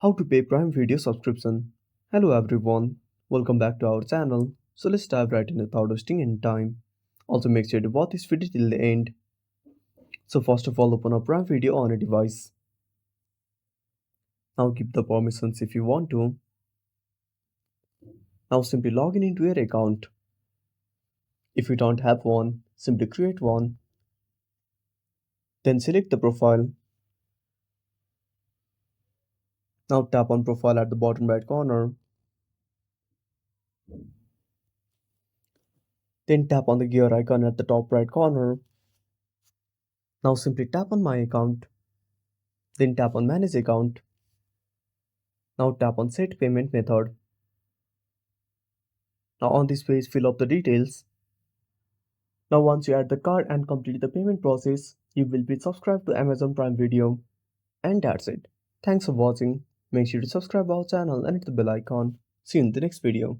How to pay Prime Video subscription. Hello everyone, welcome back to our channel. So let's dive right in without wasting any time. Also make sure to watch this video till the end. So first of all, open up Prime Video on a device. Now keep the permissions if you want to. Now simply log in into your account. If you don't have one, simply create one. Then select the profile. Now tap on profile at the bottom right corner. Then tap on the gear icon at the top right corner. Now simply tap on my account. Then tap on manage account. Now tap on set payment method. Now on this page fill up the details. Now once you add the card and complete the payment process, you will be subscribed to Amazon Prime Video. And that's it. Thanks for watching. Make sure to subscribe our channel and hit the bell icon. See you in the next video.